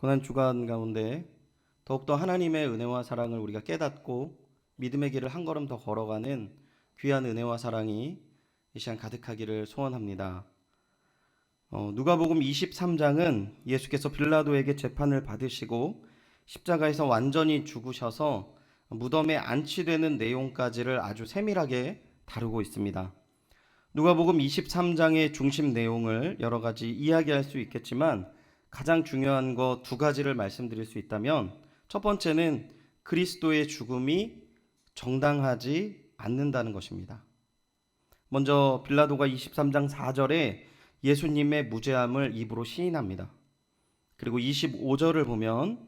고난 주간 가운데 더욱더 하나님의 은혜와 사랑을 우리가 깨닫고 믿음의 길을 한 걸음 더 걸어가는 귀한 은혜와 사랑이 이 시간 가득하기를 소원합니다. 누가복음 23장은 예수께서 빌라도에게 재판을 받으시고 십자가에서 완전히 죽으셔서 무덤에 안치되는 내용까지를 아주 세밀하게 다루고 있습니다. 누가복음 23장의 중심 내용을 여러 가지 이야기할 수 있겠지만 가장 중요한 거 두 가지를 말씀드릴 수 있다면, 첫 번째는 그리스도의 죽음이 정당하지 않는다는 것입니다. 먼저 빌라도가 23장 4절에 예수님의 무죄함을 입으로 시인합니다. 그리고 25절을 보면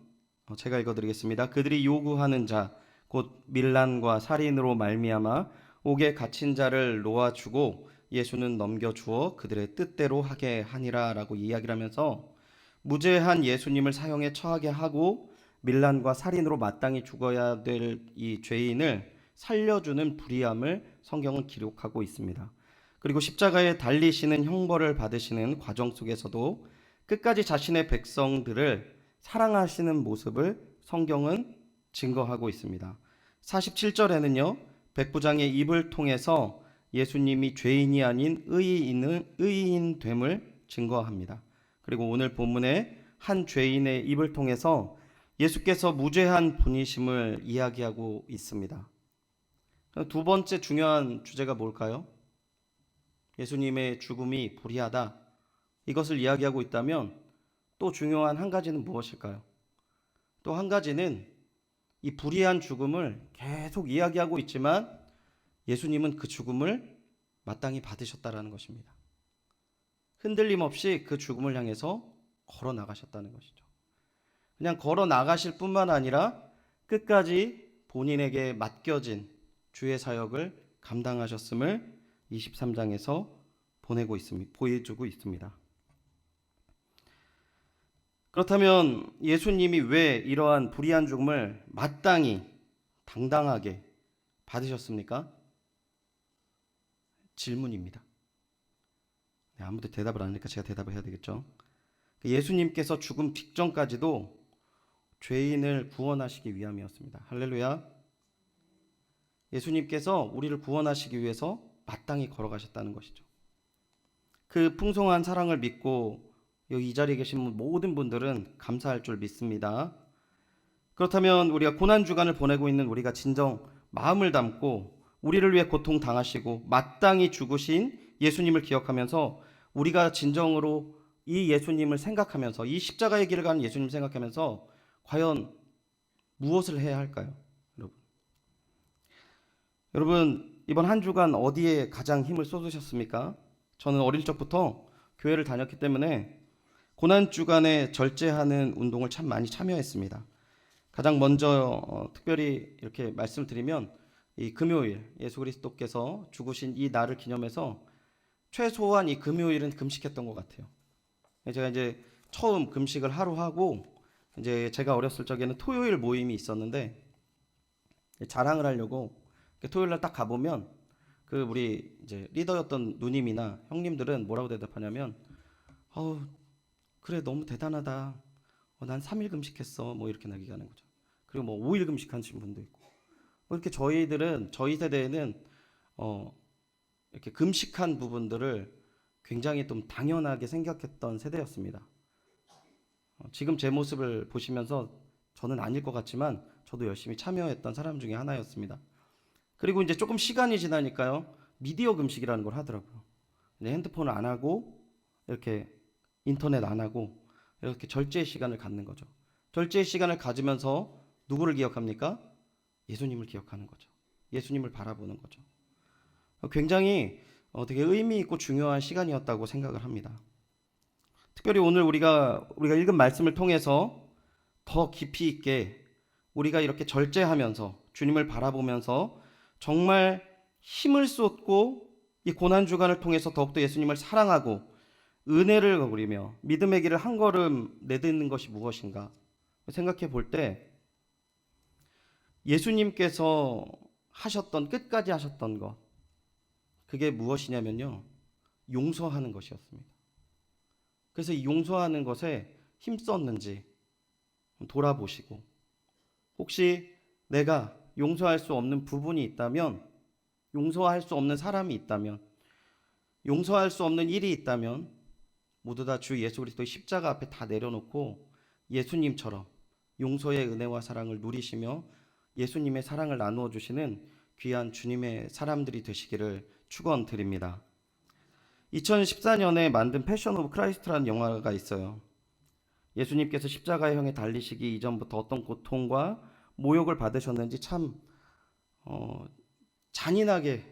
제가 읽어드리겠습니다. 그들이 요구하는 자 곧 밀란과 살인으로 말미암아 옥에 갇힌 자를 놓아주고 예수는 넘겨주어 그들의 뜻대로 하게 하니라 라고 이야기를 하면서 무죄한 예수님을 사형에 처하게 하고 밀란과 살인으로 마땅히 죽어야 될 이 죄인을 살려주는 불의함을 성경은 기록하고 있습니다. 그리고 십자가에 달리시는 형벌을 받으시는 과정 속에서도 끝까지 자신의 백성들을 사랑하시는 모습을 성경은 증거하고 있습니다. 47절에는요, 백부장의 입을 통해서 예수님이 죄인이 아닌 의인됨을 증거합니다. 그리고 오늘 본문에 한 죄인의 입을 통해서 예수께서 무죄한 분이심을 이야기하고 있습니다. 두 번째 중요한 주제가 뭘까요? 예수님의 죽음이 불의하다, 이것을 이야기하고 있다면 또 중요한 한 가지는 무엇일까요? 또 한 가지는 이 불의한 죽음을 계속 이야기하고 있지만 예수님은 그 죽음을 마땅히 받으셨다라는 것입니다. 흔들림 없이 그 죽음을 향해서 걸어 나가셨다는 것이죠. 그냥 걸어 나가실 뿐만 아니라 끝까지 본인에게 맡겨진 주의 사역을 감당하셨음을 23장에서 보여주고 있습니다. 그렇다면 예수님이 왜 이러한 불의한 죽음을 마땅히 당당하게 받으셨습니까? 질문입니다. 아무도 대답을 안 하니까 제가 대답을 해야 되겠죠. 예수님께서 죽음 직전까지도 죄인을 구원하시기 위함이었습니다. 할렐루야. 예수님께서 우리를 구원하시기 위해서 마땅히 걸어가셨다는 것이죠. 그 풍성한 사랑을 믿고 여기 이 자리에 계신 모든 분들은 감사할 줄 믿습니다. 그렇다면 우리가 고난주간을 보내고 있는 우리가 진정 마음을 담고 우리를 위해 고통 당하시고 마땅히 죽으신 예수님을 기억하면서 우리가 진정으로 이 예수님을 생각하면서 이 십자가의 길을 가는 예수님을 생각하면서 과연 무엇을 해야 할까요? 여러분 이번 한 주간 어디에 가장 힘을 쏟으셨습니까? 저는 어릴 적부터 교회를 다녔기 때문에 고난주간에 절제하는 운동을 참 많이 참여했습니다. 가장 먼저 특별히 이렇게 말씀을 드리면 이 금요일 예수 그리스도께서 죽으신 이 날을 기념해서 최소한 이 금요일은 금식했던 것 같아요. 제가 이제 처음 금식을 하루 하고 이제 제가 어렸을 적에는 토요일 모임이 있었는데 자랑을 하려고 토요일 날 딱 가보면 그 우리 이제 리더였던 누님이나 형님들은 뭐라고 대답하냐면 그래 너무 대단하다. 난 3일 금식했어. 뭐 이렇게 나기가는 거죠. 그리고 뭐 5일 금식하신 분도 있고. 이렇게 저희 세대에는 이렇게 금식한 부분들을 굉장히 좀 당연하게 생각했던 세대였습니다. 지금 제 모습을 보시면서 저는 아닐 것 같지만 저도 열심히 참여했던 사람 중에 하나였습니다. 그리고 이제 조금 시간이 지나니까요, 미디어 금식이라는 걸 하더라고요. 핸드폰을 안 하고 이렇게 인터넷 안 하고 이렇게 절제의 시간을 갖는 거죠. 절제의 시간을 가지면서 누구를 기억합니까? 예수님을 기억하는 거죠. 예수님을 바라보는 거죠. 굉장히 되게 의미 있고 중요한 시간이었다고 생각을 합니다. 특별히 오늘 우리가 읽은 말씀을 통해서 더 깊이 있게 우리가 이렇게 절제하면서 주님을 바라보면서 정말 힘을 쏟고 이 고난주간을 통해서 더욱더 예수님을 사랑하고 은혜를 누리며 믿음의 길을 한 걸음 내딛는 것이 무엇인가 생각해 볼 때 예수님께서 끝까지 하셨던 것, 그게 무엇이냐면요, 용서하는 것이었습니다. 그래서 이 용서하는 것에 힘썼는지 돌아보시고, 혹시 내가 용서할 수 없는 부분이 있다면, 용서할 수 없는 사람이 있다면, 용서할 수 없는 일이 있다면 모두 다 주 예수 그리스도의 십자가 앞에 다 내려놓고 예수님처럼 용서의 은혜와 사랑을 누리시며 예수님의 사랑을 나누어 주시는 귀한 주님의 사람들이 되시기를 축원드립니다. 2014년에 만든 패션 오브 크라이스트라는 영화가 있어요. 예수님께서 십자가의 형에 달리시기 이전부터 어떤 고통과 모욕을 받으셨는지 참 잔인하게,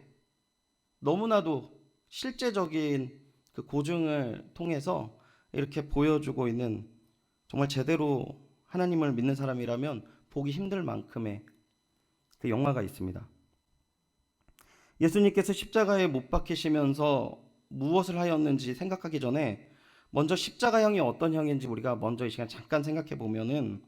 너무나도 실제적인 그 고증을 통해서 이렇게 보여주고 있는, 정말 제대로 하나님을 믿는 사람이라면 보기 힘들 만큼의 그 영화가 있습니다. 예수님께서 십자가에 못 박히시면서 무엇을 하였는지 생각하기 전에 먼저 십자가형이 어떤 형인지 우리가 먼저 이 시간 잠깐 생각해 보면은,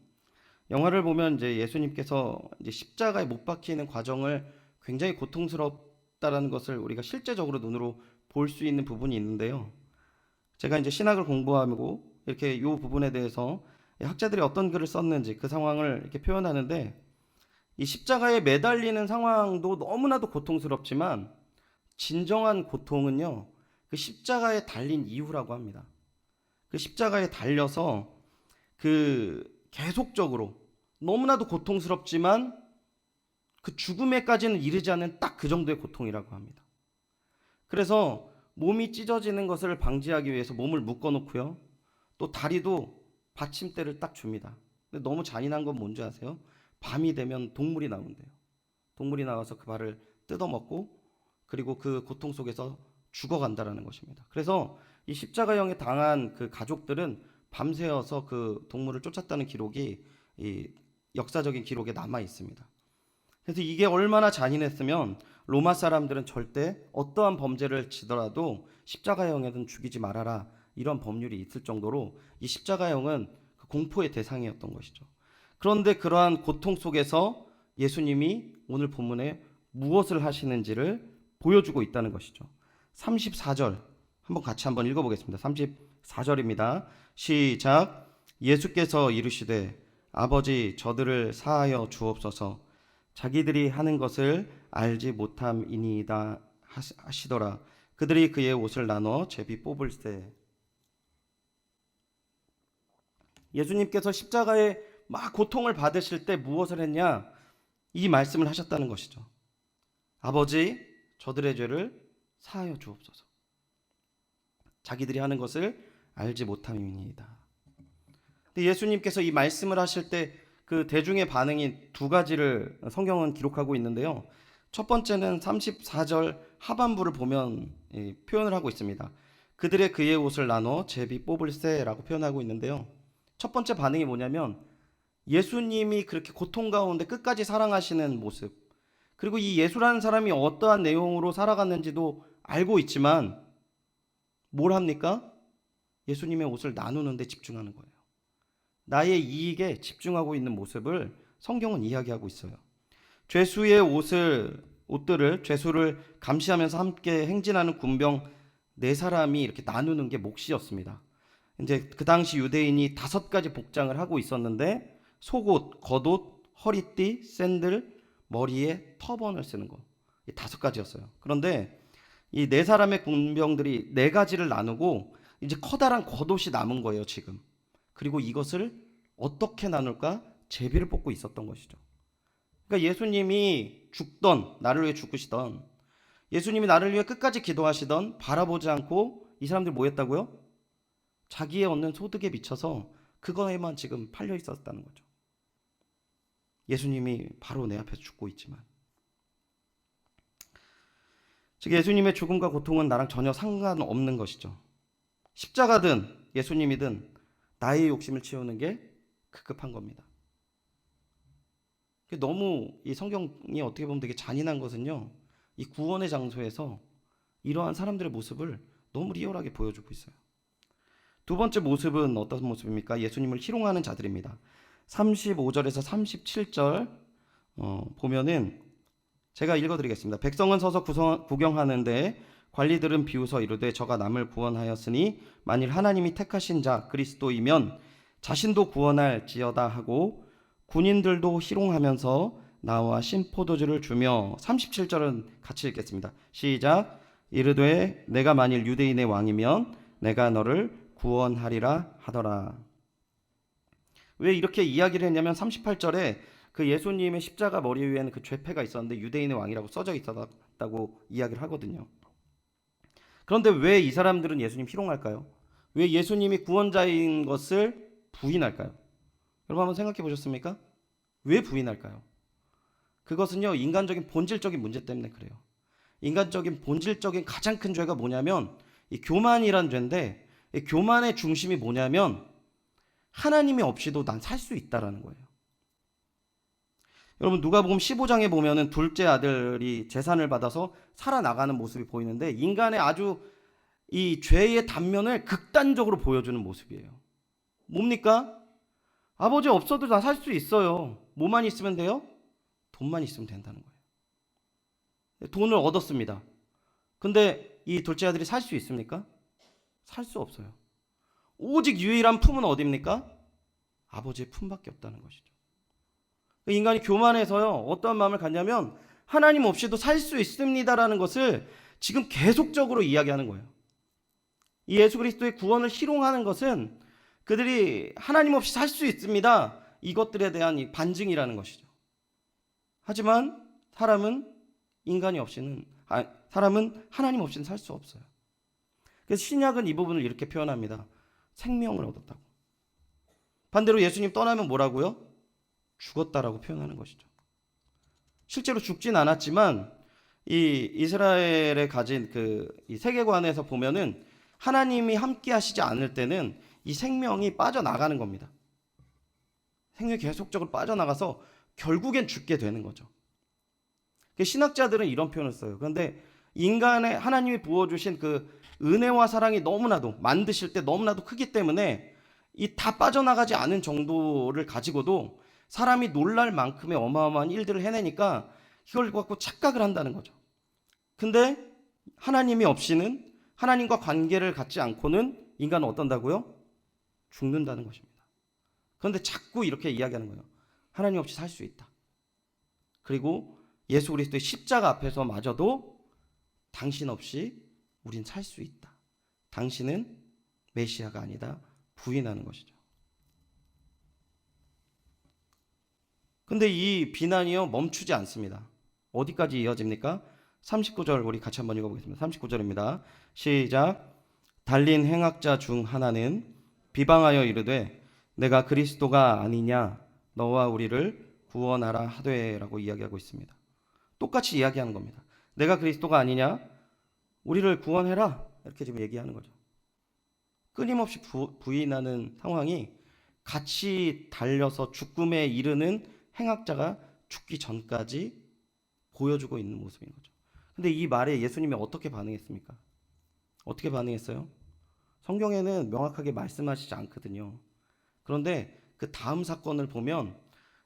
영화를 보면 이제 예수님께서 이제 십자가에 못 박히는 과정을 굉장히 고통스럽다라는 것을 우리가 실제적으로 눈으로 볼 수 있는 부분이 있는데요. 제가 이제 신학을 공부하고 이렇게 이 부분에 대해서 학자들이 어떤 글을 썼는지 그 상황을 이렇게 표현하는데, 이 십자가에 매달리는 상황도 너무나도 고통스럽지만 진정한 고통은요, 그 십자가에 달린 이후라고 합니다. 그 십자가에 달려서 그 계속적으로 너무나도 고통스럽지만 그 죽음에까지는 이르지 않는 딱 그 정도의 고통이라고 합니다. 그래서 몸이 찢어지는 것을 방지하기 위해서 몸을 묶어놓고요, 또 다리도 받침대를 딱 줍니다. 근데 너무 잔인한 건 뭔지 아세요? 밤이 되면 동물이 나온대요. 동물이 나와서 그 발을 뜯어먹고, 그리고 그 고통 속에서 죽어간다라는 것입니다. 그래서 이 십자가형에 당한 그 가족들은 밤새워서 그 동물을 쫓았다는 기록이 이 역사적인 기록에 남아 있습니다. 그래서 이게 얼마나 잔인했으면 로마 사람들은 절대 어떠한 범죄를 지더라도 십자가형에는 죽이지 말아라, 이런 법률이 있을 정도로 이 십자가형은 그 공포의 대상이었던 것이죠. 그런데 그러한 고통 속에서 예수님이 오늘 본문에 무엇을 하시는지를 보여주고 있다는 것이죠. 34절 한번 읽어보겠습니다. 34절입니다. 시작. 예수께서 이르시되 아버지 저들을 사하여 주옵소서, 자기들이 하는 것을 알지 못함이니이다 하시더라. 그들이 그의 옷을 나눠 제비 뽑을세. 예수님께서 십자가에 막 고통을 받으실 때 무엇을 했냐? 이 말씀을 하셨다는 것이죠. 아버지 저들의 죄를 사하여 주옵소서, 자기들이 하는 것을 알지 못함이니이다. 근데 예수님께서 이 말씀을 하실 때 그 대중의 반응이 두 가지를 성경은 기록하고 있는데요. 첫 번째는 34절 하반부를 보면 표현을 하고 있습니다. 그들의 그의 옷을 나눠 제비 뽑을세라고 표현하고 있는데요. 첫 번째 반응이 뭐냐면, 예수님이 그렇게 고통 가운데 끝까지 사랑하시는 모습, 그리고 이 예수라는 사람이 어떠한 내용으로 살아갔는지도 알고 있지만 뭘 합니까? 예수님의 옷을 나누는 데 집중하는 거예요. 나의 이익에 집중하고 있는 모습을 성경은 이야기하고 있어요. 죄수의 옷들을 죄수를 감시하면서 함께 행진하는 군병 4사람이 이렇게 나누는 게 몫이었습니다. 이제 그 당시 유대인이 5가지 복장을 하고 있었는데, 속옷, 겉옷, 허리띠, 샌들, 머리에 터번을 쓰는 거, 이 5가지였어요. 그런데 이 4사람의 군병들이 4가지를 나누고 이제 커다란 겉옷이 남은 거예요, 지금. 그리고 이것을 어떻게 나눌까? 제비를 뽑고 있었던 것이죠. 그러니까 예수님이 죽던, 나를 위해 죽으시던, 예수님이 나를 위해 끝까지 기도하시던, 바라보지 않고 이 사람들이 뭐 했다고요? 자기의 얻는 소득에 미쳐서 그거에만 지금 팔려 있었다는 거죠. 예수님이 바로 내 앞에서 죽고 있지만, 즉 예수님의 죽음과 고통은 나랑 전혀 상관없는 것이죠. 십자가든 예수님이든 나의 욕심을 채우는 게 급급한 겁니다. 너무 이 성경이 어떻게 보면 되게 잔인한 것은요, 이 구원의 장소에서 이러한 사람들의 모습을 너무 리얼하게 보여주고 있어요. 두 번째 모습은 어떤 모습입니까? 예수님을 희롱하는 자들입니다. 35절에서 37절 보면은 제가 읽어드리겠습니다. 백성은 서서 구경하는데 관리들은 비웃어 이르되 저가 남을 구원하였으니 만일 하나님이 택하신 자 그리스도이면 자신도 구원할지어다 하고 군인들도 희롱하면서 나와 신포도주를 주며 37절은 같이 읽겠습니다. 시작. 이르되 내가 만일 유대인의 왕이면 내가 너를 구원하리라 하더라. 왜 이렇게 이야기를 했냐면 38절에 그 예수님의 십자가 머리 위에는 그 죄패가 있었는데 유대인의 왕이라고 써져 있었다고 이야기를 하거든요. 그런데 왜 이 사람들은 예수님 희롱할까요? 왜 예수님이 구원자인 것을 부인할까요? 여러분 한번 생각해 보셨습니까? 왜 부인할까요? 그것은요, 인간적인 본질적인 문제 때문에 그래요. 인간적인 본질적인 가장 큰 죄가 뭐냐면 이 교만이란 죄인데, 이 교만의 중심이 뭐냐면 하나님이 없이도 난 살 수 있다라는 거예요. 여러분 누가복음 15장에 보면은 둘째 아들이 재산을 받아서 살아나가는 모습이 보이는데, 인간의 아주 이 죄의 단면을 극단적으로 보여주는 모습이에요. 뭡니까? 아버지 없어도 나 살 수 있어요. 뭐만 있으면 돼요? 돈만 있으면 된다는 거예요. 돈을 얻었습니다. 근데 이 둘째 아들이 살 수 있습니까? 살 수 없어요. 오직 유일한 품은 어디입니까? 아버지의 품밖에 없다는 것이죠. 인간이 교만해서요, 어떠한 마음을 갖냐면 하나님 없이도 살 수 있습니다라는 것을 지금 계속적으로 이야기하는 거예요. 이 예수 그리스도의 구원을 희롱하는 것은 그들이 하나님 없이 살 수 있습니다, 이것들에 대한 이 반증이라는 것이죠. 하지만 사람은 하나님 없이는 살 수 없어요. 그래서 신약은 이 부분을 이렇게 표현합니다. 생명을 얻었다고. 반대로 예수님 떠나면 뭐라고요? 죽었다라고 표현하는 것이죠. 실제로 죽진 않았지만 이 이스라엘에 가진 이 세계관에서 보면은 하나님이 함께 하시지 않을 때는 이 생명이 빠져나가는 겁니다. 생명이 계속적으로 빠져나가서 결국엔 죽게 되는 거죠. 신학자들은 이런 표현을 써요. 그런데 인간의 하나님이 부어주신 그 은혜와 사랑이 너무나도, 만드실 때 너무나도 크기 때문에 이 다 빠져나가지 않은 정도를 가지고도 사람이 놀랄 만큼의 어마어마한 일들을 해내니까 이걸 갖고 착각을 한다는 거죠. 근데 하나님이 없이는, 하나님과 관계를 갖지 않고는 인간은 어떤다고요? 죽는다는 것입니다. 그런데 자꾸 이렇게 이야기하는 거예요. 하나님 없이 살 수 있다. 그리고 예수 그리스도의 십자가 앞에서 마저도 당신 없이 우린 살 수 있다. 당신은 메시아가 아니다. 부인하는 것이죠. 근데 이 비난이요, 멈추지 않습니다. 어디까지 이어집니까? 39절 우리 같이 한번 읽어보겠습니다. 39절입니다. 시작. 달린 행악자 중 하나는 비방하여 이르되 내가 그리스도가 아니냐, 너와 우리를 구원하라 하되라고 이야기하고 있습니다. 똑같이 이야기하는 겁니다. 내가 그리스도가 아니냐, 우리를 구원해라, 이렇게 지금 얘기하는 거죠. 끊임없이 부인하는 상황이 같이 달려서 죽음에 이르는 행악자가 죽기 전까지 보여주고 있는 모습인 거죠. 근데 이 말에 예수님이 어떻게 반응했습니까? 어떻게 반응했어요? 성경에는 명확하게 말씀하시지 않거든요. 그런데 그 다음 사건을 보면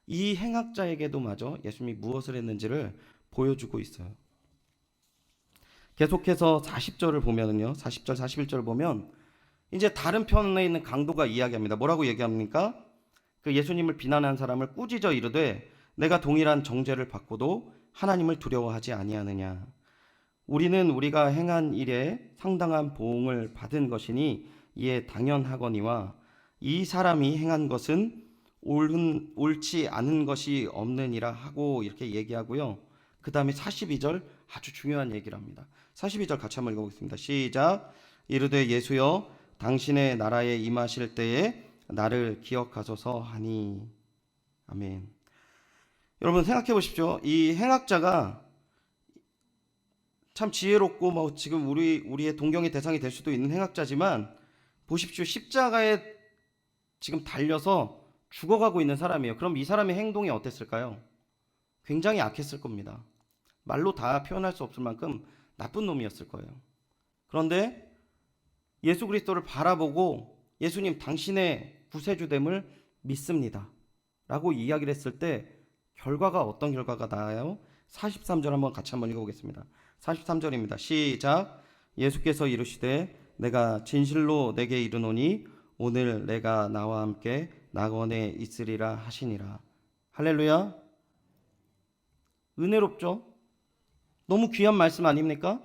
이 행악자에게도 마저 예수님이 무엇을 했는지를 보여주고 있어요. 계속해서 40절을 보면은요, 40절, 41절을 보면 이제 다른 편에 있는 강도가 이야기합니다. 뭐라고 얘기합니까? 그 예수님을 비난한 사람을 꾸짖어 이르되 내가 동일한 정죄를 받고도 하나님을 두려워하지 아니하느냐. 우리는 우리가 행한 일에 상당한 보응을 받은 것이니 이에 당연하거니와 이 사람이 행한 것은 옳지 않은 것이 없느니라 하고 이렇게 얘기하고요. 그 다음에 42절 아주 중요한 얘기를 합니다. 42절 같이 한번 읽어보겠습니다. 시작. 이르되 예수여 당신의 나라에 임하실 때에 나를 기억하소서 하니. 아멘. 여러분 생각해 보십시오. 이 행악자가 참 지혜롭고 지금 우리의 동경의 대상이 될 수도 있는 행악자지만 보십시오. 십자가에 지금 달려서 죽어가고 있는 사람이에요. 그럼 이 사람의 행동이 어땠을까요? 굉장히 악했을 겁니다. 말로 다 표현할 수 없을 만큼 나쁜 놈이었을 거예요. 그런데 예수 그리스도를 바라보고 예수님 당신의 구세주됨을 믿습니다 라고 이야기를 했을 때 결과가 어떤 결과가 나와요? 43절 한번 같이 한번 읽어보겠습니다. 43절입니다. 시작. 예수께서 이르시되 내가 진실로 내게 이르노니 오늘 내가 나와 함께 낙원에 있으리라 하시니라. 할렐루야. 은혜롭죠? 너무 귀한 말씀 아닙니까?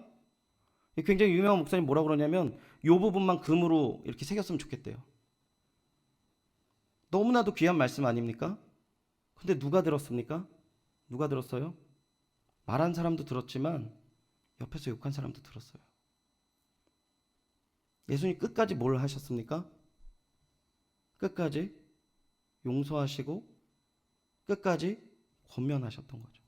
굉장히 유명한 목사님 뭐라고 그러냐면 요 부분만 금으로 이렇게 새겼으면 좋겠대요. 너무나도 귀한 말씀 아닙니까? 근데 누가 들었습니까? 누가 들었어요? 말한 사람도 들었지만 옆에서 욕한 사람도 들었어요. 예수님 끝까지 뭘 하셨습니까? 끝까지 용서하시고 끝까지 권면하셨던 거죠.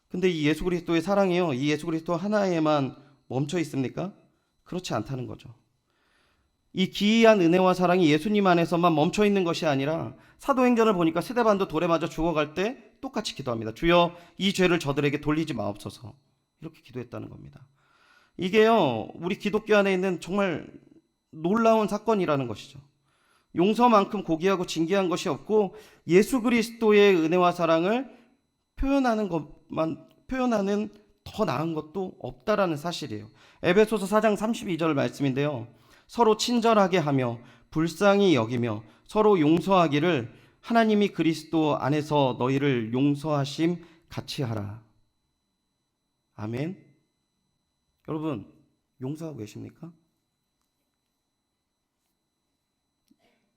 근데 이 예수 그리스도의 사랑이요, 이 예수 그리스도 하나에만 멈춰 있습니까? 그렇지 않다는 거죠. 이 기이한 은혜와 사랑이 예수님 안에서만 멈춰 있는 것이 아니라 사도행전을 보니까 스데반도 돌에 맞아 죽어갈 때 똑같이 기도합니다. 주여 이 죄를 저들에게 돌리지 마옵소서. 이렇게 기도했다는 겁니다. 이게요, 우리 기독교 안에 있는 정말 놀라운 사건이라는 것이죠. 용서만큼 고귀하고 진귀한 것이 없고 예수 그리스도의 은혜와 사랑을 표현하는 더 나은 것도 없다라는 사실이에요. 에베소서 4장 32절 말씀인데요. 서로 친절하게 하며 불쌍히 여기며 서로 용서하기를 하나님이 그리스도 안에서 너희를 용서하심 같이 하라. 아멘. 여러분, 용서하고 계십니까?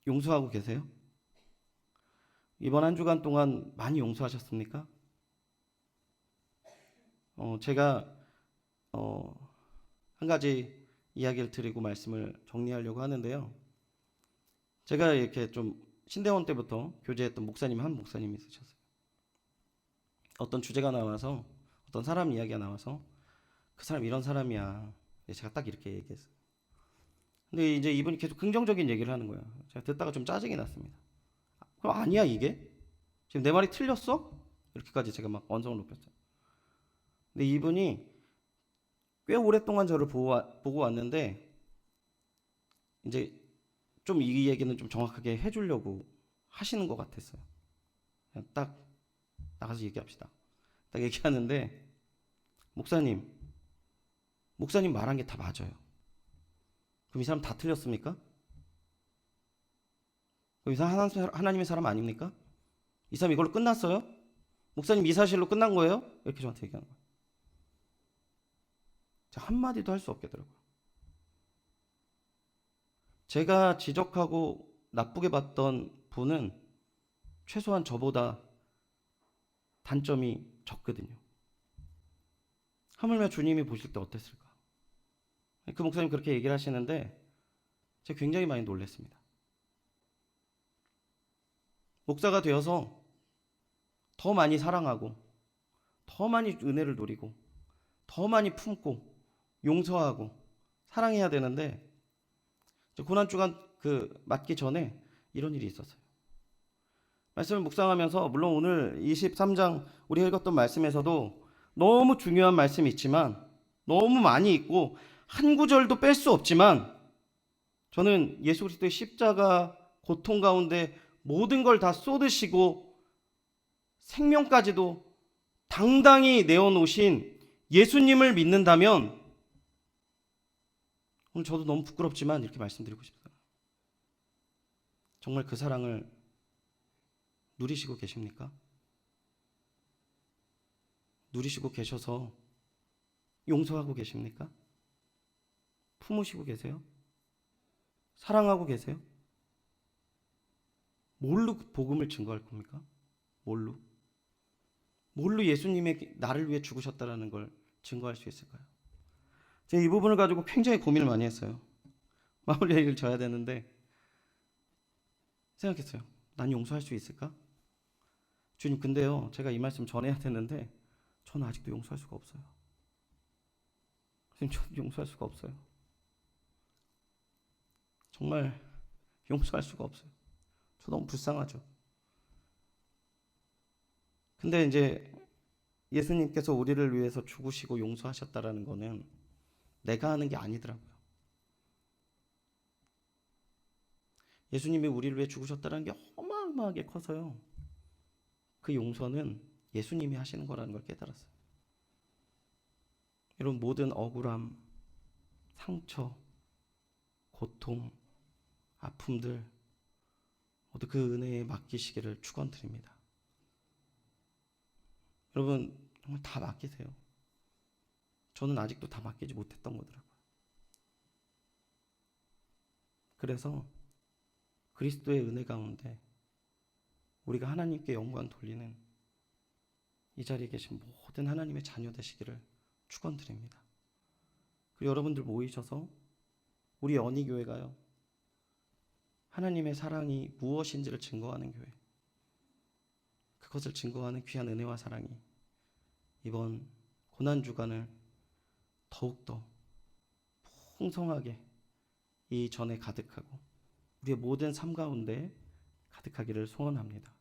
용서하고 계세요? 이번 한 주간 동안 많이 용서하셨습니까? 제가 한 가지 이야기를 드리고 말씀을 정리하려고 하는데요. 제가 이렇게 좀 신대원 때부터 교제했던 한 목사님이 있으셨어요. 어떤 주제가 나와서 어떤 사람 이야기가 나와서 그 사람 이런 사람이야. 제가 딱 이렇게 얘기했어요. 근데 이제 이분이 계속 긍정적인 얘기를 하는 거예요. 제가 듣다가 좀 짜증이 났습니다. 그럼 아니야 이게? 지금 내 말이 틀렸어? 이렇게까지 제가 막 언성을 높였어요. 근데 이분이 꽤 오랫동안 저를 보고 왔는데 이제 좀 이 얘기는 좀 정확하게 해주려고 하시는 것 같았어요. 그냥 딱 나가서 얘기합시다. 딱 얘기하는데 목사님 말한 게 다 맞아요. 그럼 이 사람 다 틀렸습니까? 그럼 이 사람 하나님의 사람 아닙니까? 이 사람 이걸로 끝났어요? 목사님 이 사실로 끝난 거예요? 이렇게 저한테 얘기하는 거예요. 제가 한마디도 할 수 없겠더라고요. 제가 지적하고 나쁘게 봤던 분은 최소한 저보다 단점이 적거든요. 하물며 주님이 보실 때 어땠을까? 그 목사님 그렇게 얘기를 하시는데 제가 굉장히 많이 놀랐습니다. 목사가 되어서 더 많이 사랑하고 더 많이 은혜를 누리고 더 많이 품고 용서하고 사랑해야 되는데 고난주간 맞기 전에 이런 일이 있었어요. 말씀을 묵상하면서 물론 오늘 23장 우리 읽었던 말씀에서도 너무 중요한 말씀이 있지만 너무 많이 있고 한 구절도 뺄 수 없지만 저는 예수 그리스도의 십자가 고통 가운데 모든 걸 다 쏟으시고 생명까지도 당당히 내어놓으신 예수님을 믿는다면 오늘 저도 너무 부끄럽지만 이렇게 말씀드리고 싶어요. 정말 그 사랑을 누리시고 계십니까? 누리시고 계셔서 용서하고 계십니까? 품으시고 계세요? 사랑하고 계세요? 뭘로 복음을 증거할 겁니까? 뭘로 예수님이 나를 위해 죽으셨다는 걸 증거할 수 있을까요? 제가 이 부분을 가지고 굉장히 고민을 많이 했어요. 마무리 얘기를 져야 되는데 생각했어요. 난 용서할 수 있을까? 주님 근데요 제가 이 말씀 전해야 되는데 저는 아직도 용서할 수가 없어요. 주님 저는 용서할 수가 없어요. 정말 용서할 수가 없어요. 저 너무 불쌍하죠. 근데 이제 예수님께서 우리를 위해서 죽으시고 용서하셨다라는 거는 내가 하는 게 아니더라고요. 예수님이 우리를 위해 죽으셨다는 게 어마어마하게 커서요. 그 용서는 예수님이 하시는 거라는 걸 깨달았어요. 이런 모든 억울함, 상처, 고통, 아픔들 모두 그 은혜에 맡기시기를 축원드립니다. 여러분 정말 다 맡기세요. 저는 아직도 다 맡기지 못했던 거더라고요. 그래서 그리스도의 은혜 가운데 우리가 하나님께 영광 돌리는 이 자리에 계신 모든 하나님의 자녀 되시기를 축원드립니다. 그리고 여러분들 모이셔서 우리 연희교회가요, 하나님의 사랑이 무엇인지를 증거하는 교회, 그것을 증거하는 귀한 은혜와 사랑이 이번 고난주간을 더욱더 풍성하게 이 전에 가득하고 우리의 모든 삶 가운데 가득하기를 소원합니다.